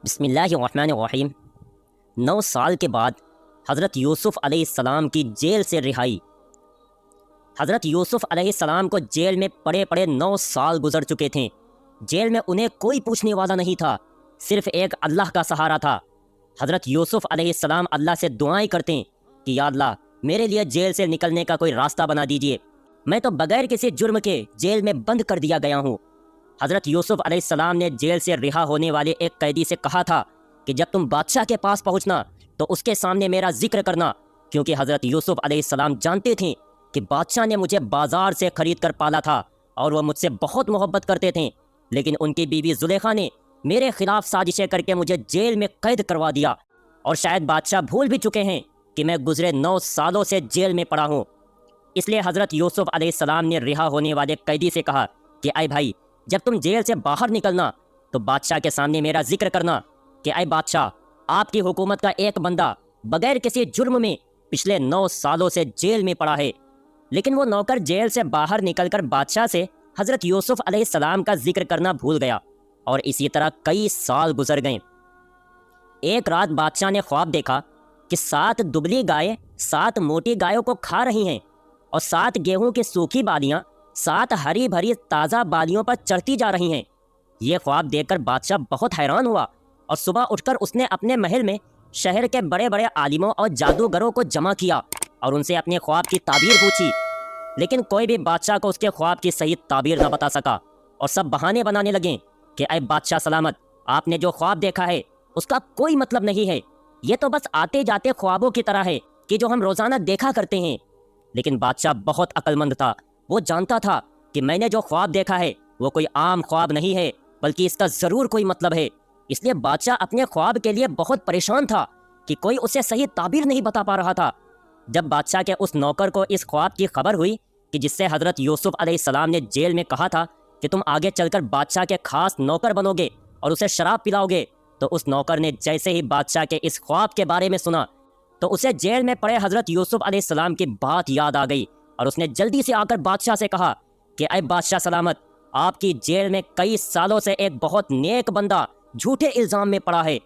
بسم اللہ الرحمن الرحیم۔ 9 سال کے بعد حضرت یوسف علیہ السلام کی جیل سے رہائی۔ حضرت یوسف علیہ السلام کو جیل میں پڑے 9 سال گزر چکے تھے۔ جیل میں انہیں کوئی پوچھنے والا نہیں تھا، صرف ایک اللہ کا سہارا تھا۔ حضرت یوسف علیہ السلام اللہ سے دعائیں کرتے کہ یا اللہ میرے لیے جیل سے نکلنے کا کوئی راستہ بنا دیجئے، میں تو بغیر کسی جرم کے جیل میں بند کر دیا گیا ہوں۔ حضرت یوسف علیہ السلام نے جیل سے رہا ہونے والے ایک قیدی سے کہا تھا کہ جب تم بادشاہ کے پاس پہنچنا تو اس کے سامنے میرا ذکر کرنا، کیونکہ حضرت یوسف علیہ السلام جانتے تھے کہ بادشاہ نے مجھے بازار سے خرید کر پالا تھا اور وہ مجھ سے بہت محبت کرتے تھے، لیکن ان کی بیوی زلیخا نے میرے خلاف سازشیں کر کے مجھے جیل میں قید کروا دیا، اور شاید بادشاہ بھول بھی چکے ہیں کہ میں گزرے 9 سالوں سے جیل میں پڑا ہوں۔ اس لیے حضرت یوسف علیہ السلام نے رہا ہونے والے قیدی سے کہا کہ اے بھائی، جب تم جیل سے باہر نکلنا تو بادشاہ کے سامنے میرا ذکر کرنا کہ اے بادشاہ، آپ کی حکومت کا ایک بندہ بغیر کسی جرم میں پچھلے 9 سالوں سے جیل میں پڑا ہے۔ لیکن وہ نوکر جیل سے باہر نکل کر بادشاہ سے حضرت یوسف علیہ السلام کا ذکر کرنا بھول گیا، اور اسی طرح کئی سال گزر گئے۔ ایک رات بادشاہ نے خواب دیکھا کہ 7 دبلی گائے 7 موٹی گایوں کو کھا رہی ہیں، اور 7 گیہوں کی سوکھی بالیاں 7 ہری بھری تازہ بالیوں پر چڑھتی جا رہی ہیں۔ یہ خواب دیکھ کر بادشاہ بہت حیران ہوا، اور صبح اٹھ کر اس نے اپنے محل میں شہر کے بڑے عالموں اور جادوگروں کو جمع کیا اور ان سے اپنے خواب کی تعبیر پوچھی، لیکن کوئی بھی بادشاہ کو اس کے خواب کی صحیح تعبیر نہ بتا سکا، اور سب بہانے بنانے لگے کہ اے بادشاہ سلامت، آپ نے جو خواب دیکھا ہے اس کا کوئی مطلب نہیں ہے، یہ تو بس آتے جاتے خوابوں کی طرح ہے کہ جو ہم روزانہ دیکھا کرتے ہیں۔ لیکن بادشاہ بہت عقل مند تھا، وہ جانتا تھا کہ میں نے جو خواب دیکھا ہے وہ کوئی عام خواب نہیں ہے، بلکہ اس کا ضرور کوئی مطلب ہے۔ اس لیے بادشاہ اپنے خواب کے لیے بہت پریشان تھا کہ کوئی اسے صحیح تعبیر نہیں بتا پا رہا تھا۔ جب بادشاہ کے اس نوکر کو اس خواب کی خبر ہوئی کہ جس سے حضرت یوسف علیہ السلام نے جیل میں کہا تھا کہ تم آگے چل کر بادشاہ کے خاص نوکر بنو گے اور اسے شراب پلاؤ گے، تو اس نوکر نے جیسے ہی بادشاہ کے اس خواب کے بارے میں سنا تو اسے جیل میں پڑے حضرت یوسف علیہ السلام کی بات یاد آ گئی، اور اس نے جلدی سے آ کر بادشاہ سے کہا کہ اے بادشاہ سلامت، آپ کی جیل میں کئی سالوں سے ایک بہت نیک بندہ جھوٹے الزام میں پڑا ہے۔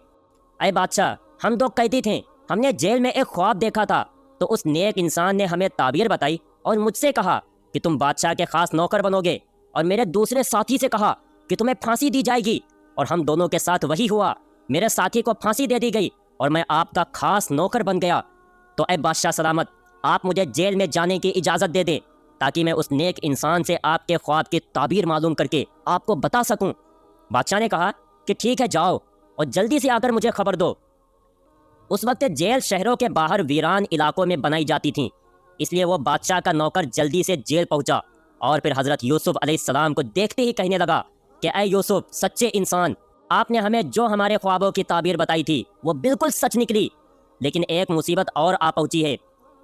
اے بادشاہ، ہم 2 قیدی تھے، ہم نے جیل میں ایک خواب دیکھا تھا، تو اس نیک انسان نے ہمیں تعبیر بتائی اور مجھ سے کہا کہ تم بادشاہ کے خاص نوکر بنو گے، اور میرے دوسرے ساتھی سے کہا کہ تمہیں پھانسی دی جائے گی، اور ہم دونوں کے ساتھ وہی ہوا، میرے ساتھی کو پھانسی دے دی گئی اور میں آپ کا خاص نوکر بن گیا۔ تو اے بادشاہ سلامت، آپ مجھے جیل میں جانے کی اجازت دے دیں تاکہ میں اس نیک انسان سے آپ کے خواب کی تعبیر معلوم کر کے آپ کو بتا سکوں۔ بادشاہ نے کہا کہ ٹھیک ہے، جاؤ اور جلدی سے آ کر مجھے خبر دو۔ اس وقت جیل شہروں کے باہر ویران علاقوں میں بنائی جاتی تھیں، اس لیے وہ بادشاہ کا نوکر جلدی سے جیل پہنچا، اور پھر حضرت یوسف علیہ السلام کو دیکھتے ہی کہنے لگا کہ اے یوسف، سچے انسان، آپ نے ہمیں جو ہمارے خوابوں کی تعبیر بتائی تھی وہ بالکل سچ نکلی، لیکن ایک مصیبت اور آ پہنچی ہے،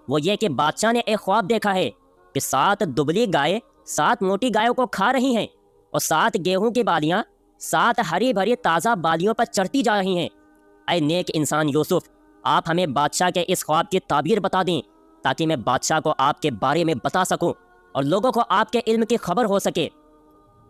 وہ یہ کہ بادشاہ نے ایک خواب دیکھا ہے کہ 7 دبلی گائے 7 موٹی گایوں کو کھا رہی ہیں، اور 7 گیہوں کی بالیاں 7 ہری بھری تازہ بالیوں پر چڑھتی جا رہی ہیں۔ اے نیک انسان یوسف، آپ ہمیں بادشاہ کے اس خواب کی تعبیر بتا دیں تاکہ میں بادشاہ کو آپ کے بارے میں بتا سکوں اور لوگوں کو آپ کے علم کی خبر ہو سکے۔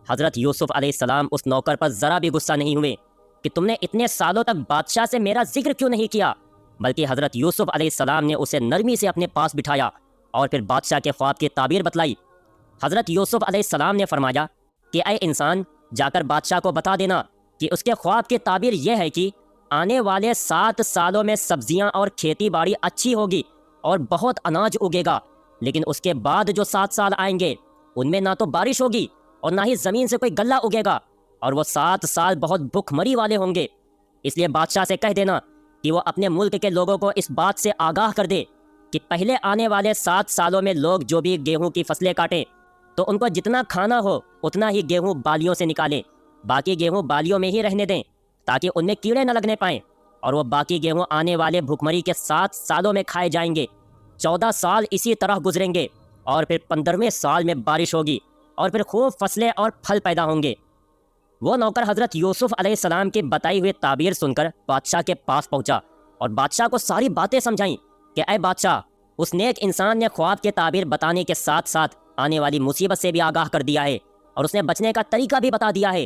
حضرت یوسف علیہ السلام اس نوکر پر ذرا بھی غصہ نہیں ہوئے کہ تم نے اتنے سالوں تک بادشاہ سے میرا ذکر کیوں نہیں کیا، بلکہ حضرت یوسف علیہ السلام نے اسے نرمی سے اپنے پاس بٹھایا اور پھر بادشاہ کے خواب کی تعبیر بتلائی۔ حضرت یوسف علیہ السلام نے فرمایا کہ اے انسان، جا کر بادشاہ کو بتا دینا کہ اس کے خواب کی تعبیر یہ ہے کہ آنے والے 7 سالوں میں سبزیاں اور کھیتی باڑی اچھی ہوگی اور بہت اناج اگے گا، لیکن اس کے بعد جو 7 سال آئیں گے ان میں نہ تو بارش ہوگی اور نہ ہی زمین سے کوئی غلہ اگے گا، اور وہ 7 سال بہت بھوک مری والے ہوں گے۔ اس لیے بادشاہ سے کہہ دینا کہ وہ اپنے ملک کے لوگوں کو اس بات سے آگاہ کر دے کہ پہلے آنے والے 7 سالوں میں لوگ جو بھی گیہوں کی فصلیں کاٹیں تو ان کو جتنا کھانا ہو اتنا ہی گیہوں بالیوں سے نکالیں، باقی گیہوں بالیوں میں ہی رہنے دیں تاکہ ان میں کیڑے نہ لگنے پائیں، اور وہ باقی گیہوں آنے والے بھوکمری کے 7 سالوں میں کھائے جائیں گے۔ 14 سال اسی طرح گزریں گے، اور پھر 15ویں سال میں بارش ہوگی اور پھر خوب فصلیں اور پھل پیدا ہوں گے۔ وہ نوکر حضرت یوسف علیہ السلام کی بتائی ہوئی تعبیر سن کر بادشاہ کے پاس پہنچا اور بادشاہ کو ساری باتیں سمجھائیں کہ اے بادشاہ، اس نیک انسان نے خواب کی تعبیر بتانے کے ساتھ ساتھ آنے والی مصیبت سے بھی آگاہ کر دیا ہے، اور اس نے بچنے کا طریقہ بھی بتا دیا ہے۔